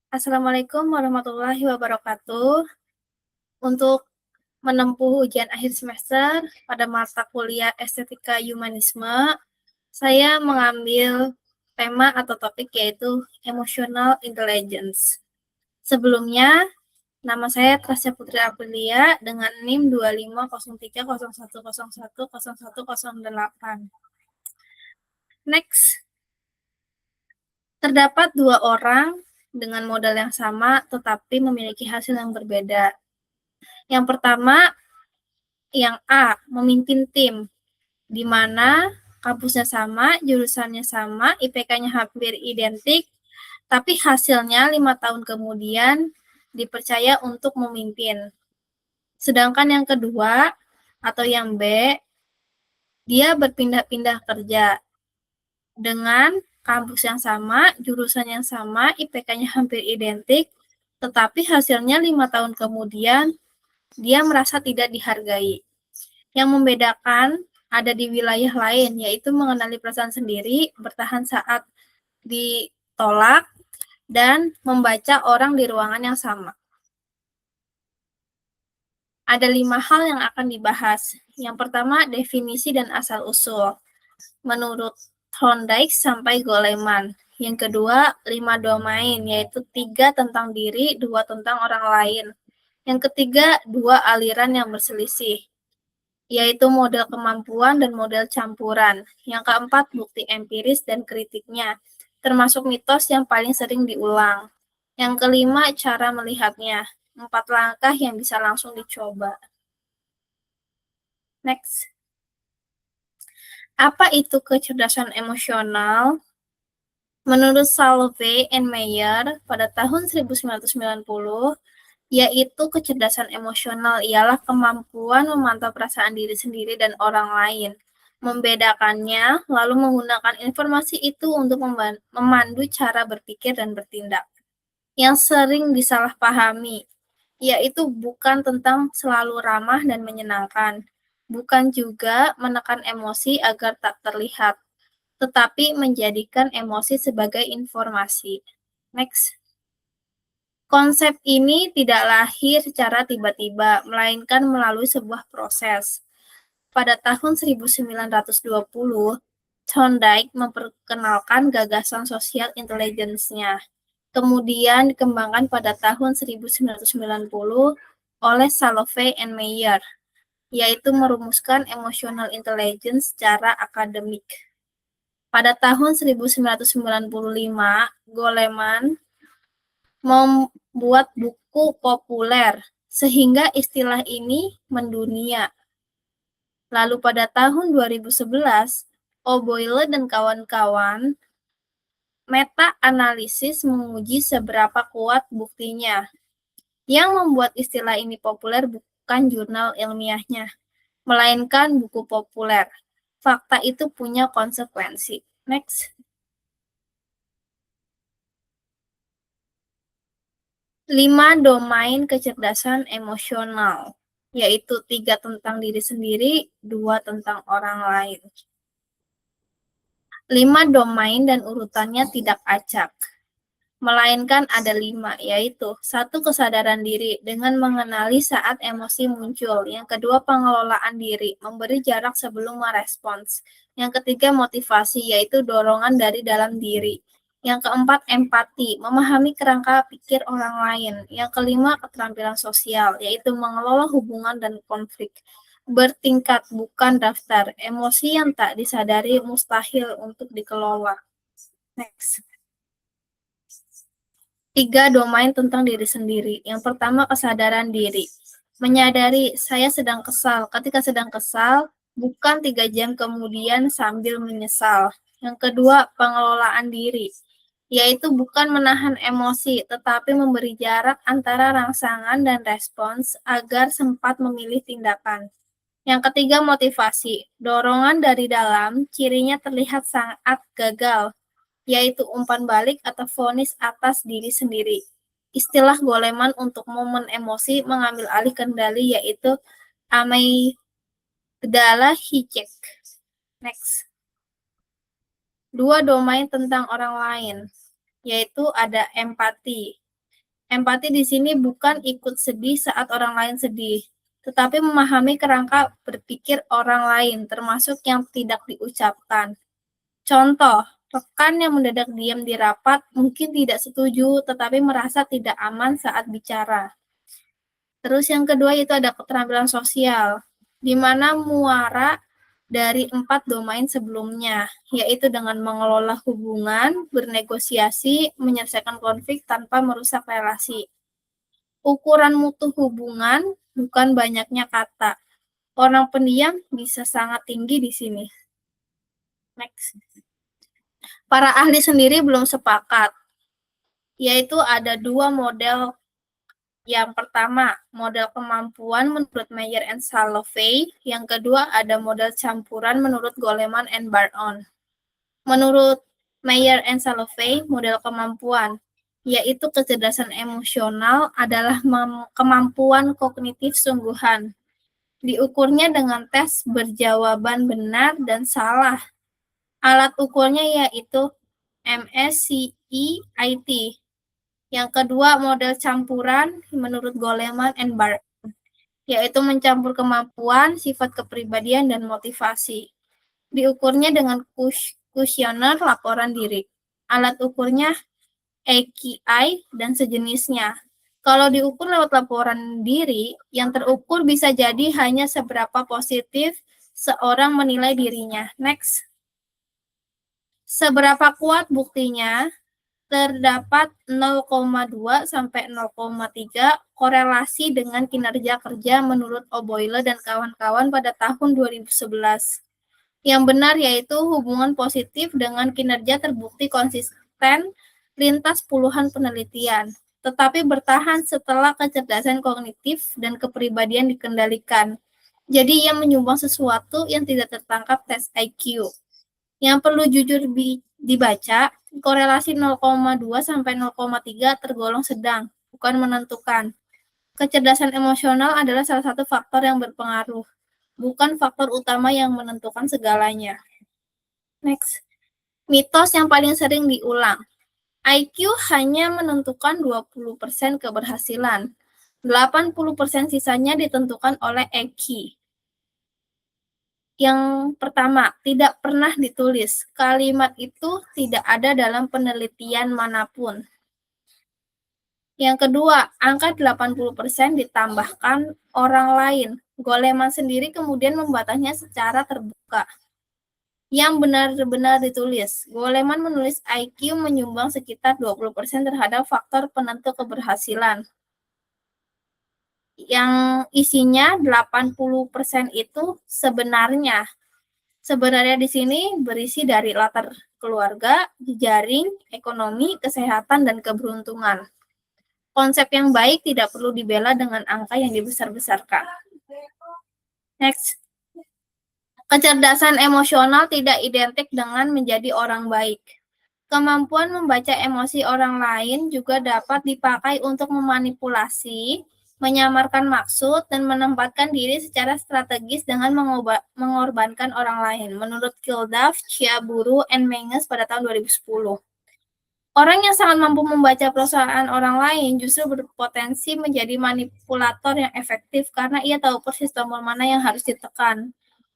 Assalamualaikum warahmatullahi wabarakatuh. Untuk menempuh ujian akhir semester pada mata kuliah Estetika Humanisme, saya mengambil tema atau topik yaitu Emotional Intelligence. Sebelumnya, nama saya Trasya Putri Aprilia dengan NIM 250301010108. Next, terdapat dua orang dengan modal yang sama tetapi memiliki hasil yang berbeda. Yang pertama, yang A, memimpin tim, di mana kampusnya sama, jurusannya sama, IPK-nya hampir identik, tapi hasilnya 5 tahun kemudian dipercaya untuk memimpin. Sedangkan yang kedua, atau yang B, dia berpindah-pindah kerja dengan kampus yang sama, jurusan yang sama, IPK-nya hampir identik, tetapi hasilnya 5 tahun kemudian dia merasa tidak dihargai. Yang membedakan ada di wilayah lain, yaitu mengenali perasaan sendiri, bertahan saat ditolak, dan membaca orang di ruangan yang sama. Ada 5 hal yang akan dibahas. Yang pertama, definisi dan asal-usul. Menurut Thorndike sampai Goleman. Yang kedua, 5 domain, yaitu 3 tentang diri, 2 tentang orang lain. Yang ketiga, 2 aliran yang berselisih, yaitu model kemampuan dan model campuran. Yang keempat, bukti empiris dan kritiknya, termasuk mitos yang paling sering diulang. Yang kelima, cara melihatnya, 4 langkah yang bisa langsung dicoba. Next. Apa itu kecerdasan emosional? Menurut Salovey and Meyer pada tahun 1990, yaitu kecerdasan emosional ialah kemampuan memantau perasaan diri sendiri dan orang lain, membedakannya, lalu menggunakan informasi itu untuk memandu cara berpikir dan bertindak. Yang sering disalahpahami, yaitu bukan tentang selalu ramah dan menyenangkan, bukan juga menekan emosi agar tak terlihat, tetapi menjadikan emosi sebagai informasi. Next. Konsep ini tidak lahir secara tiba-tiba, melainkan melalui sebuah proses. Pada tahun 1920, Thorndike memperkenalkan gagasan social intelligence-nya. Kemudian dikembangkan pada tahun 1990 oleh Salovey and Meyer, yaitu merumuskan emotional intelligence secara akademik. Pada tahun 1995, Goleman membuat buku populer, sehingga istilah ini mendunia. Lalu pada tahun 2011, O'Boyle dan kawan-kawan meta-analisis menguji seberapa kuat buktinya. Yang membuat istilah ini populer bukan jurnal ilmiahnya, melainkan buku populer. Fakta itu punya konsekuensi. Next. 5 domain kecerdasan emosional, yaitu 3 tentang diri sendiri, 2 tentang orang lain. 5 domain dan urutannya tidak acak, melainkan ada 5, yaitu 1. Kesadaran diri dengan mengenali saat emosi muncul. Yang kedua, pengelolaan diri, memberi jarak sebelum merespons. Yang ketiga, motivasi, yaitu dorongan dari dalam diri. Yang keempat, empati, memahami kerangka pikir orang lain. Yang kelima, keterampilan sosial, yaitu mengelola hubungan dan konflik. Bertingkat, bukan daftar. Emosi yang tak disadari mustahil untuk dikelola. Next. 3 domain tentang diri sendiri. Yang pertama, kesadaran diri. Menyadari saya sedang kesal. Ketika sedang kesal, bukan 3 jam kemudian sambil menyesal. Yang kedua, pengelolaan diri, yaitu bukan menahan emosi, tetapi memberi jarak antara rangsangan dan respons agar sempat memilih tindakan. Yang ketiga, motivasi. Dorongan dari dalam, cirinya terlihat sangat gagal, yaitu umpan balik atau vonis atas diri sendiri. Istilah Goleman untuk momen emosi mengambil alih kendali, yaitu amygdala hijack. Next. 2 domain tentang orang lain, yaitu ada empati. Empati di sini bukan ikut sedih saat orang lain sedih, tetapi memahami kerangka berpikir orang lain, termasuk yang tidak diucapkan. Contoh, rekan yang mendadak diam di rapat mungkin tidak setuju, tetapi merasa tidak aman saat bicara. Terus yang kedua itu ada keterampilan sosial, di mana muara dari 4 domain sebelumnya, yaitu dengan mengelola hubungan, bernegosiasi, menyelesaikan konflik tanpa merusak relasi. Ukuran mutu hubungan bukan banyaknya kata. Orang pendiam bisa sangat tinggi di sini. Next. Para ahli sendiri belum sepakat, yaitu ada 2 model. Yang pertama, model kemampuan menurut Meyer and Salovey. Yang kedua, ada model campuran menurut Goleman and Barton. Menurut Meyer and Salovey, model kemampuan, yaitu kecerdasan emosional adalah kemampuan kognitif sungguhan. Diukurnya dengan tes berjawaban benar dan salah. Alat ukurnya yaitu MSCI-IT. Yang kedua, model campuran menurut Goleman and Barton, yaitu mencampur kemampuan, sifat kepribadian, dan motivasi. Diukurnya dengan kuesioner laporan diri. Alat ukurnya AQI dan sejenisnya. Kalau diukur lewat laporan diri, yang terukur bisa jadi hanya seberapa positif seorang menilai dirinya. Next. Seberapa kuat buktinya? Terdapat 0,2 sampai 0,3 korelasi dengan kinerja kerja menurut O'Boyle dan kawan-kawan pada tahun 2011. Yang benar yaitu hubungan positif dengan kinerja terbukti konsisten lintas puluhan penelitian, tetapi bertahan setelah kecerdasan kognitif dan kepribadian dikendalikan. Jadi ia menyumbang sesuatu yang tidak tertangkap tes IQ. Yang perlu jujur dibaca, korelasi 0,2 sampai 0,3 tergolong sedang, bukan menentukan. Kecerdasan emosional adalah salah satu faktor yang berpengaruh, bukan faktor utama yang menentukan segalanya. Next. Mitos yang paling sering diulang. IQ hanya menentukan 20% keberhasilan. 80% sisanya ditentukan oleh EQ. Yang pertama, tidak pernah ditulis. Kalimat itu tidak ada dalam penelitian manapun. Yang kedua, angka 80% ditambahkan orang lain. Goleman sendiri kemudian membatanya secara terbuka. Yang benar-benar ditulis. Goleman menulis IQ menyumbang sekitar 20% terhadap faktor penentu keberhasilan. Yang isinya 80% itu sebenarnya di sini berisi dari latar keluarga, jejaring, ekonomi, kesehatan, dan keberuntungan. Konsep yang baik tidak perlu dibela dengan angka yang dibesar-besarkan. Next. Kecerdasan emosional tidak identik dengan menjadi orang baik. Kemampuan membaca emosi orang lain juga dapat dipakai untuk memanipulasi, menyamarkan maksud, dan menempatkan diri secara strategis dengan mengorbankan orang lain, menurut Kilduff, Chiaburu, and Menges pada tahun 2010. Orang yang sangat mampu membaca perasaan orang lain justru berpotensi menjadi manipulator yang efektif karena ia tahu persis tombol mana yang harus ditekan.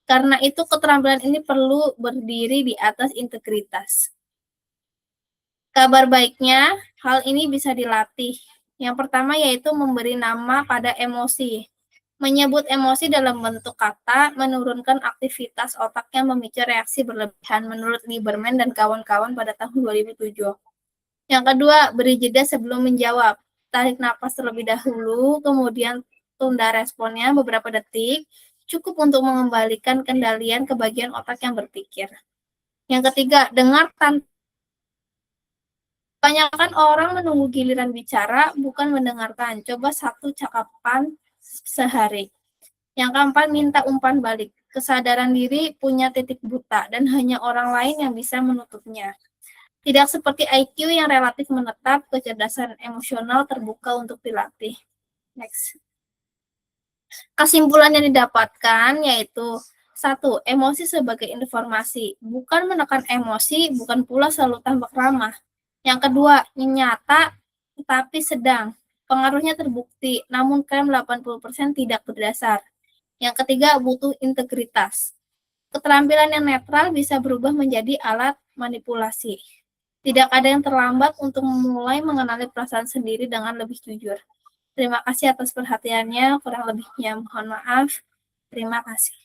Karena itu, keterampilan ini perlu berdiri di atas integritas. Kabar baiknya, hal ini bisa dilatih. Yang pertama yaitu memberi nama pada emosi. Menyebut emosi dalam bentuk kata menurunkan aktivitas otak yang memicu reaksi berlebihan menurut Lieberman dan kawan-kawan pada tahun 2007. Yang kedua, beri jeda sebelum menjawab. Tarik napas terlebih dahulu, kemudian tunda responnya beberapa detik, cukup untuk mengembalikan kendalian ke bagian otak yang berpikir. Yang ketiga, dengar tanpa. Kebanyakan orang menunggu giliran bicara, bukan mendengarkan. Coba 1 cakapan sehari. Yang keempat, minta umpan balik. Kesadaran diri punya titik buta, dan hanya orang lain yang bisa menutupnya. Tidak seperti IQ yang relatif menetap, kecerdasan emosional terbuka untuk dilatih. Next. Kesimpulan yang didapatkan yaitu 1. Emosi sebagai informasi. Bukan menekan emosi, bukan pula selalu tampak ramah. Yang kedua, nyata tetapi sedang. Pengaruhnya terbukti, namun klaim 80% tidak berdasar. Yang ketiga, butuh integritas. Keterampilan yang netral bisa berubah menjadi alat manipulasi. Tidak ada yang terlambat untuk memulai mengenali perasaan sendiri dengan lebih jujur. Terima kasih atas perhatiannya, kurang lebihnya mohon maaf. Terima kasih.